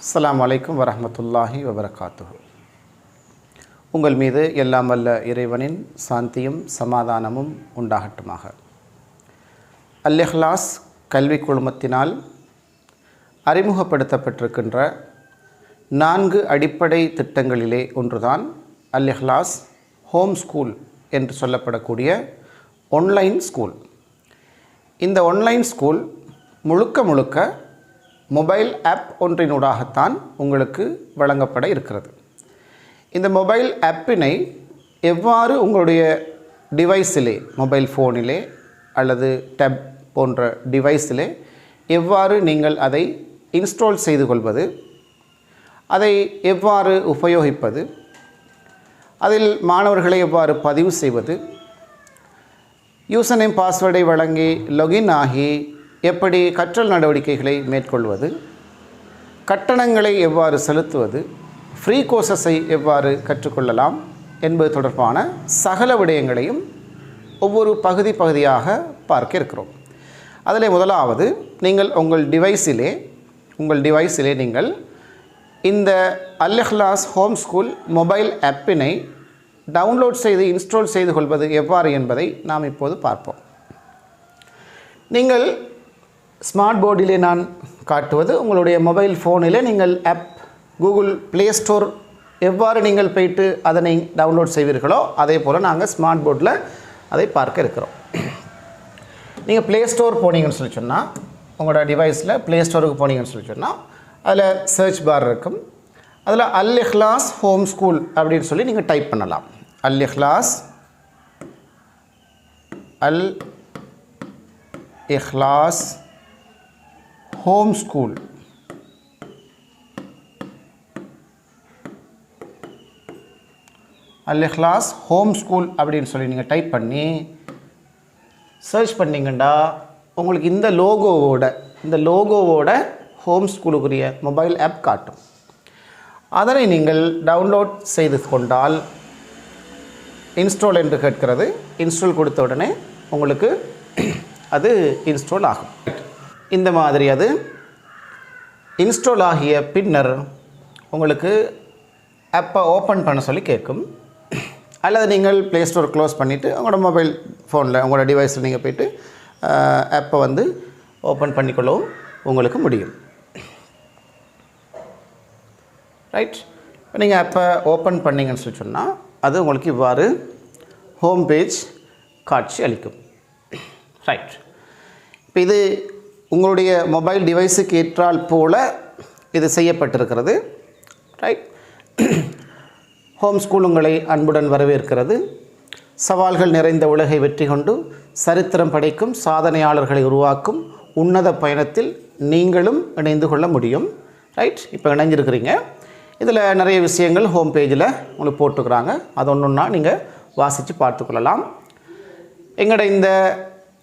அஸ்ஸலாமு அலைக்கும் வரஹ்மத்துல்லாஹி வபரகாத்துஹு. உங்கள் மீது எல்லாம் வல்ல இறைவனின் சாந்தியும் சமாதானமும் உண்டாகட்டுமாக. அல்-இஹ்லாஸ் கல்வி குழுமத்தினால் அறிமுகப்படுத்தப்பட்டிருக்கின்ற 4 அடிப்படை திட்டங்களிலே ஒன்றுதான் அல்-இஹ்லாஸ் ஹோம் ஸ்கூல் என்று சொல்லப்படக்கூடிய ஆன்லைன் ஸ்கூல். இந்த ஆன்லைன் ஸ்கூல் முழுக்க மொபைல் ஆப் ஒன்றினூடாகத்தான் உங்களுக்கு வழங்கப்பட இருக்கிறது. இந்த மொபைல் ஆப்பினை எவ்வாறு உங்களுடைய டிவைஸிலே, மொபைல் ஃபோனிலே அல்லது டேப் போன்ற டிவைஸிலே எவ்வாறு நீங்கள் அதை இன்ஸ்டால் செய்து கொள்வது, அதை எவ்வாறு உபயோகிப்பது, அதில் மாணவர்களை எவ்வாறு பதிவு செய்வது, யூசர் நேம் பாஸ்வேர்டை வழங்கி லாகின் ஆகி எப்படி கற்றல் நடவடிக்கைகளை மேற்கொள்வது, கட்டணங்களை எவ்வாறு செலுத்துவது, ஃப்ரீ கோர்சஸை எவ்வாறு கற்றுக்கொள்ளலாம் என்பது தொடர்பான சகல விடயங்களையும் ஒவ்வொரு பகுதியாக பார்க்க இருக்கிறோம். அதில் முதலாவது, நீங்கள் உங்கள் டிவைஸிலே நீங்கள் இந்த அல்-இஹ்லாஸ் ஹோம் ஸ்கூல் மொபைல் ஆப்பினை டவுன்லோட் செய்து இன்ஸ்டால் செய்து கொள்வது எவ்வாறு என்பதை நாம் இப்போது பார்ப்போம். நீங்கள் ஸ்மார்ட் போர்டிலே நான் காட்டுவது உங்களுடைய மொபைல் ஃபோனிலே நீங்கள் ஆப் கூகுள் ப்ளே ஸ்டோர் எவ்வாறு நீங்கள் போய்ட்டு அதனை டவுன்லோட் செய்வீர்களோ அதே போல் நாங்கள் ஸ்மார்ட் போர்டில் அதை பார்க்க இருக்கிறோம். நீங்கள் ப்ளே ஸ்டோர் போனீங்கன்னு சொல்லி சொன்னால், உங்களோட டிவைஸில் ப்ளே ஸ்டோருக்கு போனீங்கன்னு சொல்லி சொன்னால் அதில் சர்ச் பார் இருக்கும். அதில் அல்-இஹ்லாஸ் ஹோம் ஸ்கூல் அப்படின்னு சொல்லி நீங்கள் டைப் பண்ணலாம். அல்-இஹ்லாஸ் ஹோம் ஸ்கூல். அல்-இஹ்லாஸ் ஹோம் ஸ்கூல் அப்படின்னு சொல்லி நீங்கள் டைப் பண்ணி சர்ச் பண்ணிங்கன்னா உங்களுக்கு இந்த லோகோவோட ஹோம் ஸ்கூலுக்குரிய மொபைல் ஆப் காட்டும். அதனை நீங்கள் டவுன்லோட் செய்து கொண்டால் இன்ஸ்டால் என்று கேட்கிறது. இன்ஸ்டால் கொடுத்த உடனே உங்களுக்கு அது இன்ஸ்டால் ஆகும். இந்த மாதிரி அது இன்ஸ்டால் ஆகிய பின்னர் உங்களுக்கு ஆப்பை ஓப்பன் பண்ண சொல்லி கேட்கும். அல்லது நீங்கள் ப்ளே ஸ்டோர் க்ளோஸ் பண்ணிவிட்டு உங்களோட மொபைல் ஃபோனில் உங்களோட டிவைஸில் நீங்கள் போய்ட்டு ஆப்பை வந்து ஓப்பன் பண்ணிக்கொள்ளவும் உங்களுக்கு முடியும். ரைட். இப்போ நீங்கள் ஆப்பை ஓப்பன் பண்ணிங்கன்னு சொல்லி சொன்னால் அது உங்களுக்கு இவ்வாறு ஹோம் பேஜ் காட்சி அளிக்கும். ரைட். இப்போ இது உங்களுடைய மொபைல் டிவைஸுக்கு ஏற்றால் போல இது செய்யப்பட்டிருக்கிறது. ரைட். ஹோம் ஸ்கூல் உங்களை அன்புடன் வரவேற்கிறது. சவால்கள் நிறைந்த உலகை வெற்றி கொண்டு சரித்திரம் படைக்கும் சாதனையாளர்களை உருவாக்கும் உன்னத பயணத்தில் நீங்களும் இணைந்து கொள்ள முடியும். ரைட். இப்போ இணைஞ்சிருக்கிறீங்க. இதில் நிறைய விஷயங்கள் ஹோம் பேஜில் உங்களுக்கு போட்டுக்கிறாங்க. அது ஒன்றா நீங்கள் வாசித்து பார்த்துக்கொள்ளலாம். எங்களோட இந்த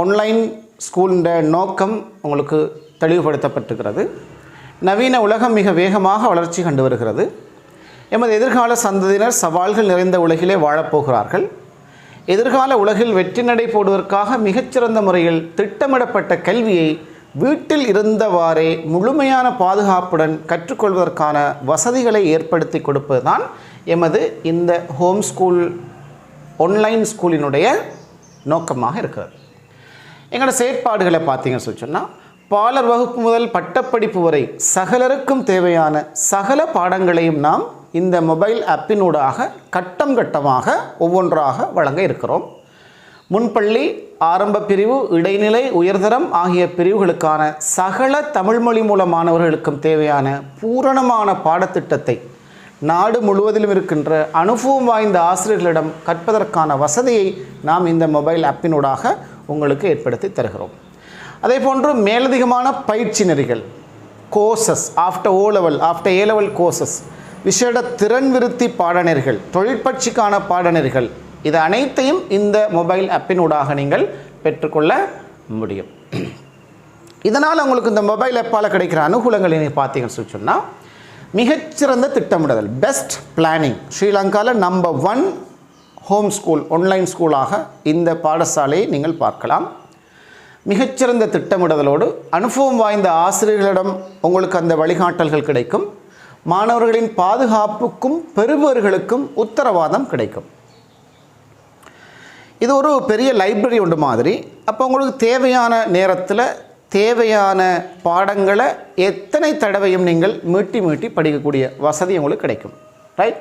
ஆன்லைன் ஸ்கூலுன்ற நோக்கம் உங்களுக்கு தெளிவுபடுத்தப்பட்டிருக்கிறது. நவீன உலகம் மிக வேகமாக வளர்ச்சி கண்டு வருகிறது. எமது எதிர்கால சந்ததியினர் சவால்கள் நிறைந்த உலகிலே வாழப்போகிறார்கள். எதிர்கால உலகில் வெற்றி நடை போடுவதற்காக மிகச்சிறந்த முறையில் திட்டமிடப்பட்ட கல்வியை வீட்டில் இருந்தவாறே முழுமையான பாதுகாப்புடன் கற்றுக்கொள்வதற்கான வசதிகளை ஏற்படுத்தி கொடுப்பது தான் எமது இந்த ஹோம் ஸ்கூல் ஆன்லைன் ஸ்கூலினுடைய நோக்கமாக இருக்கிறது. எங்களோட செயற்பாடுகளை பார்த்தீங்கன்னு சொல்லி சொன்னால், பாலர் வகுப்பு முதல் பட்டப்படிப்பு வரை சகலருக்கும் தேவையான சகல பாடங்களையும் நாம் இந்த மொபைல் ஆப்பினூடாக கட்டமாக ஒவ்வொன்றாக வழங்க இருக்கிறோம். முன்பள்ளி, ஆரம்ப பிரிவு, இடைநிலை, உயர்தரம் ஆகிய பிரிவுகளுக்கான சகல தமிழ்மொழி மூல மாணவர்களுக்கும் தேவையான பூரணமான பாடத்திட்டத்தை நாடு முழுவதிலும் இருக்கின்ற அனுபவம் வாய்ந்த ஆசிரியர்களிடம் கற்பதற்கான வசதியை நாம் இந்த மொபைல் ஆப்பினூடாக உங்களுக்கு ஏற்படுத்தி தருகிறோம். அதே போன்று மேலதிகமான பயிற்சி நெறிகள், கோர்சஸ், ஆஃப்டர் ஏ லெவல் கோர்சஸ், விசேட திறன் விருத்தி பாடநெறிகள், தொழிற்பயிற்சிக்கான பாடநெறிகள், இது அனைத்தையும் இந்த மொபைல் ஆப்பினூடாக நீங்கள் பெற்றுக்கொள்ள முடியும். இதனால் உங்களுக்கு இந்த மொபைல் ஆப்பால் கிடைக்கிற அனுகூலங்களை நீங்கள் பார்த்தீங்கன்னு சொல்லி சொன்னால், மிகச்சிறந்த திட்டமிடுதல், பெஸ்ட் பிளானிங். ஸ்ரீலங்காவில் நம்பர் 1 ஹோம் ஸ்கூல் ஆன்லைன் ஸ்கூலாக இந்த பாடசாலையை நீங்கள் பார்க்கலாம். மிகச்சிறந்த திட்டமிடுதலோடு அனுபவம் வாய்ந்த ஆசிரியர்களிடம் உங்களுக்கு அந்த வழிகாட்டல்கள் கிடைக்கும். மாணவர்களின் பாதுகாப்புக்கும் பெறுபவர்களுக்கும் உத்தரவாதம் கிடைக்கும். இது ஒரு பெரிய லைப்ரரி ஒன்று மாதிரி. அப்போ உங்களுக்கு தேவையான நேரத்தில் தேவையான பாடங்களை எத்தனை தடவையும் நீங்கள் மீட்டி படிக்கக்கூடிய வசதி உங்களுக்கு கிடைக்கும். ரைட்.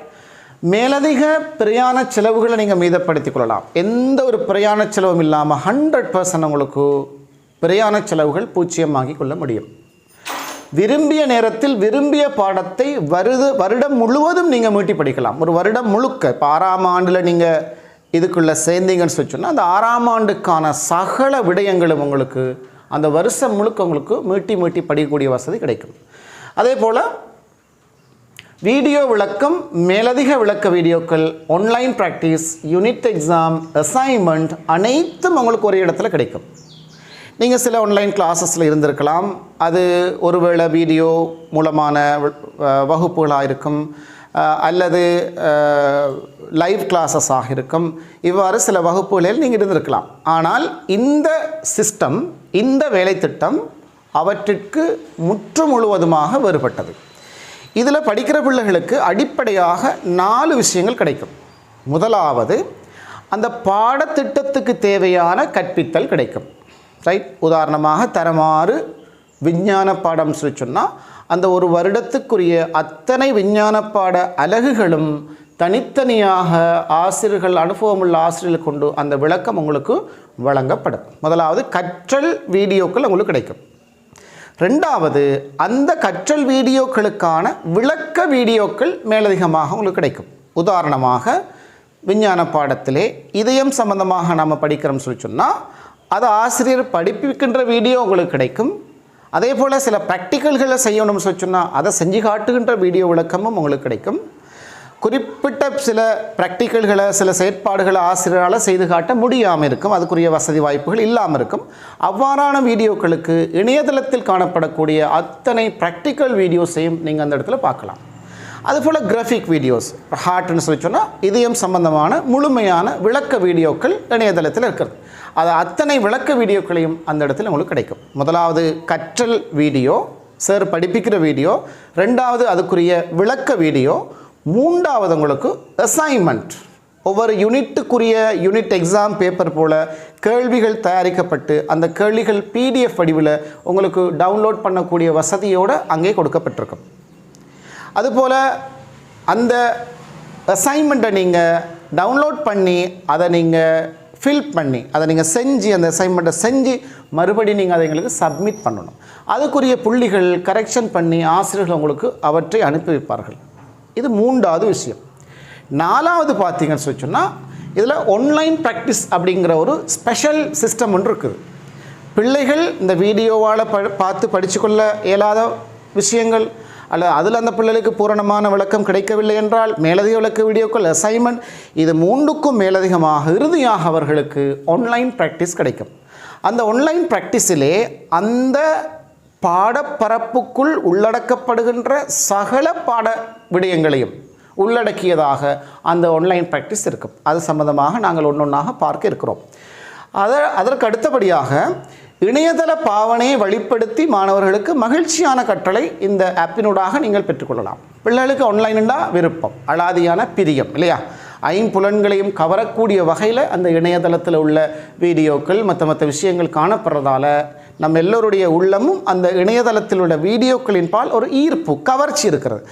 மேலதிக பிரயாண செலவுகளை நீங்கள் மீதப்படுத்திக் கொள்ளலாம். எந்த ஒரு பிரயாண செலவும் இல்லாமல் 100% உங்களுக்கு பிரயாண செலவுகள் பூஜ்ஜியமாகி கொள்ள முடியும். விரும்பிய நேரத்தில் விரும்பிய பாடத்தை வருடம் முழுவதும் நீங்கள் மீட்டி படிக்கலாம். ஒரு வருடம் முழுக்க இப்போ 6ஆம் ஆண்டில் நீங்கள் இதுக்குள்ளே சேர்ந்தீங்கன்னு சொன்னால் அந்த 6ஆம் ஆண்டுக்கான சகல விடயங்களும் உங்களுக்கு அந்த வருஷம் முழுக்க உங்களுக்கு மீட்டி படிக்கக்கூடிய வசதி கிடைக்கும். அதே போல் வீடியோ விளக்கம், மேலதிக விளக்க வீடியோக்கள், online practice, unit exam, assignment அனைத்தும் உங்களுக்கு ஒரு இடத்துல கிடைக்கும். நீங்கள் சில ஆன்லைன் கிளாஸஸில் இருந்திருக்கலாம். அது ஒருவேளை வீடியோ மூலமான வகுப்புகளாக இருக்கும், அல்லது லைவ் கிளாஸஸாக இருக்கும். இவ்வாறு சில வகுப்புகளில் நீங்கள் இருந்திருக்கலாம். ஆனால் இந்த சிஸ்டம், இந்த வேலை திட்டம் அவற்றிற்கு முழுவதுமாக வேறுபட்டது. இதில் படிக்கிற பிள்ளைகளுக்கு அடிப்படையாக 4 விஷயங்கள் கிடைக்கும். முதலாவது, அந்த பாடத்திட்டத்துக்கு தேவையான கற்பித்தல் கிடைக்கும். ரைட். உதாரணமாக தரமாறு விஞ்ஞான பாடம் சொன்னால் அந்த ஒரு வருடத்துக்குரிய அத்தனை விஞ்ஞான பாட அலகுகளும் தனித்தனியாக ஆசிரியர்கள், அனுபவமுள்ள ஆசிரியர்கள் கொண்டு அந்த விளக்கம் உங்களுக்கு வழங்கப்படும். முதலாவது, கற்றல் வீடியோக்கள் உங்களுக்கு கிடைக்கும். ரெண்டாவது, அந்த கற்றல் வீடியோக்களுக்கான விளக்க வீடியோக்கள் மேலதிகமாக உங்களுக்கு கிடைக்கும். உதாரணமாக விஞ்ஞான பாடத்திலே இதயம் சம்பந்தமாக நாம் படிக்கிறோம்னு சொன்னால் அது ஆசிரியர் படிப்பிக்கின்ற வீடியோ உங்களுக்கு கிடைக்கும். அதே போல் சில ப்ராக்டிக்கல்களை செய்யணும்னு சொன்னால் அதை செஞ்சு காட்டுகின்ற வீடியோ விளக்கமும் உங்களுக்கு கிடைக்கும். குறிப்பிட்ட சில ப்ராக்டிக்கல்களை, சில செயற்பாடுகளை ஆசிரியரால் செய்து காட்ட முடியாமல் இருக்கும், அதுக்குரிய வசதி வாய்ப்புகள் இல்லாமல் இருக்கும். அவ்வாறான வீடியோக்களுக்கு இணையதளத்தில் காணப்படக்கூடிய அத்தனை ப்ராக்டிக்கல் வீடியோஸையும் நீங்கள் அந்த இடத்துல பார்க்கலாம். அதுபோல் கிராஃபிக் வீடியோஸ், ஹார்ட்னு சொன்னால் இதயம் சம்பந்தமான முழுமையான விளக்க வீடியோக்கள் இணையதளத்தில் இருக்கிறது. அது அத்தனை விளக்க வீடியோக்களையும் அந்த இடத்துல உங்களுக்கு கிடைக்கும். முதலாவது கற்றல் வீடியோ, சார் படிப்பிக்கிற வீடியோ. ரெண்டாவது அதுக்குரிய விளக்க வீடியோ. மூன்றாவது உங்களுக்கு அசைன்மெண்ட், ஒவ்வொரு யூனிட்டுக்குரிய யூனிட் எக்ஸாம் பேப்பர் போல் கேள்விகள் தயாரிக்கப்பட்டு அந்த கேள்விகள் PDF வடிவில் உங்களுக்கு டவுன்லோட் பண்ணக்கூடிய வசதியோடு அங்கே கொடுக்கப்பட்டிருக்கும். அதுபோல் அந்த அசைன்மெண்ட்டை நீங்கள் டவுன்லோட் பண்ணி அதை நீங்கள் ஃபில் பண்ணி அதை நீங்கள் செஞ்சு அந்த அசைன்மெண்ட்டை செஞ்சு மறுபடியும் நீங்கள் அதை எங்களுக்கு சப்மிட் பண்ணணும். அதுக்குரிய புள்ளிகள் கரெக்ஷன் பண்ணி ஆசிரியர்கள் உங்களுக்கு அவற்றை அனுப்பி வைப்பார்கள். இது மூன்றாவது விஷயம். நாலாவது பார்த்தீங்கன்னு சொன்னால் இதில் ஆன்லைன் ப்ராக்டிஸ் அப்படிங்கிற ஒரு ஸ்பெஷல் சிஸ்டம் ஒன்று இருக்குது. பிள்ளைகள் இந்த வீடியோவால் பார்த்து படித்துக்கொள்ள இயலாத விஷயங்கள், அல்லது அதில் அந்த பிள்ளைகளுக்கு பூரணமான விளக்கம் கிடைக்கவில்லை என்றால் மேலதிக விளக்க வீடியோக்கள், அசைன்மெண்ட், இது மூன்றுக்கும் மேலதிகமாக இறுதியாக அவர்களுக்கு ஆன்லைன் ப்ராக்டிஸ் கிடைக்கும். அந்த ஆன்லைன் ப்ராக்டிஸிலே அந்த பாடப்பரப்புக்குள் உள்ளடக்கப்படுகின்ற சகல பாட விடயங்களையும் உள்ளடக்கியதாக அந்த ஆன்லைன் ப்ராக்டிஸ் இருக்கும். அது சம்பந்தமாக நாங்கள் ஒன்றொன்றாக பார்க்க இருக்கிறோம். அதற்கு அடுத்தபடியாக இணையதள பாவனையை வெளிப்படுத்தி மாணவர்களுக்கு மகிழ்ச்சியான கற்றலை இந்த ஆப்பினூடாக நீங்கள் பெற்றுக்கொள்ளலாம். பிள்ளைகளுக்கு ஆன்லைனுண்டா விருப்பம், அலாதியான பிரியம் இல்லையா? ஐம்புலன்களையும் கவரக்கூடிய வகையில் அந்த இணையதளத்தில் உள்ள வீடியோக்கள் மற்ற விஷயங்கள் காணப்படுறதால நம்ம எல்லோருடைய உள்ளமும் அந்த இணையதளத்தில் உள்ள வீடியோக்களின் பால் ஒரு ஈர்ப்பு, கவர்ச்சி இருக்கிறது.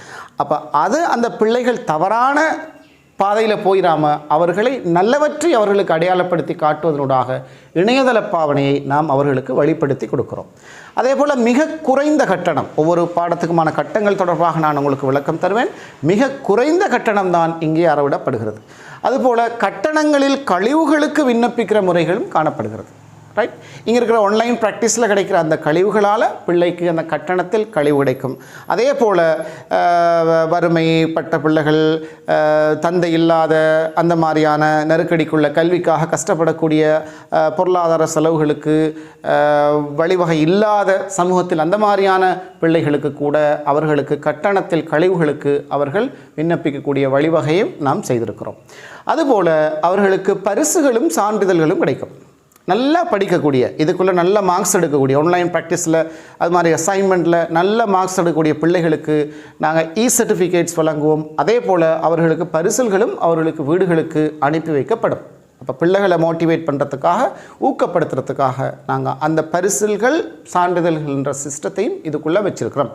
அப்போ அது அந்த பிள்ளைகள் தவறான பாதையில் போயிடாமல் அவர்களை நல்லவற்றை அவர்களுக்கு அடையாளப்படுத்தி காட்டுவதனூடாக இணையதள பாவனையை நாம் அவர்களுக்கு வழிப்படுத்தி கொடுக்கிறோம். அதே போல் மிக குறைந்த கட்டணம், ஒவ்வொரு பாடத்துக்குமான கட்டணங்கள் தொடர்பாக நான் உங்களுக்கு விளக்கம் தருவேன். மிக குறைந்த கட்டணம் தான் இங்கே அறவிடப்படுகிறது. அதுபோல் கட்டணங்களில் கழிவுகளுக்கு விண்ணப்பிக்கிற முறைகளும் காணப்படுகிறது. ரைட். இங்கே இருக்கிற ஆன்லைன் ப்ராக்டிஸில் கிடைக்கிற அந்த கழிவுகளால் பிள்ளைக்கு அந்த கட்டணத்தில் கழிவு கிடைக்கும். அதே போல் வறுமைப்பட்ட பிள்ளைகள், தந்தை இல்லாத அந்த மாதிரியான நெருக்கடிக்குள்ள கல்விக்காக கஷ்டப்படக்கூடிய பொருளாதார செலவுகளுக்கு வழிவகை இல்லாத சமூகத்தில் அந்த மாதிரியான பிள்ளைகளுக்கு கூட அவர்களுக்கு கட்டணத்தில் கழிவுகளுக்கு அவர்கள் விண்ணப்பிக்கக்கூடிய வழிவகையும் நாம் செய்திருக்கிறோம். அதுபோல் அவர்களுக்கு பரிசுகளும் சான்றிதழ்களும் கிடைக்கும். நல்லா படிக்கக்கூடிய, இதுக்குள்ளே நல்ல மார்க்ஸ் எடுக்கக்கூடிய, ஆன்லைன் ப்ராக்டிஸில் அது மாதிரி அசைன்மெண்ட்டில் நல்ல மார்க்ஸ் எடுக்கக்கூடிய பிள்ளைகளுக்கு நாங்கள் சர்டிஃபிகேட்ஸ் வழங்குவோம். அதே போல் அவர்களுக்கு பரிசில்களும் அவர்களுக்கு வீடுகளுக்கு அனுப்பி வைக்கப்படும். அப்போ பிள்ளைகளை மோட்டிவேட் பண்ணுறதுக்காக, ஊக்கப்படுத்துறதுக்காக நாங்கள் அந்த பரிசில்கள், சான்றிதழ்கள்ன்ற சிஸ்டத்தையும் இதுக்குள்ளே வச்சுருக்கிறோம்.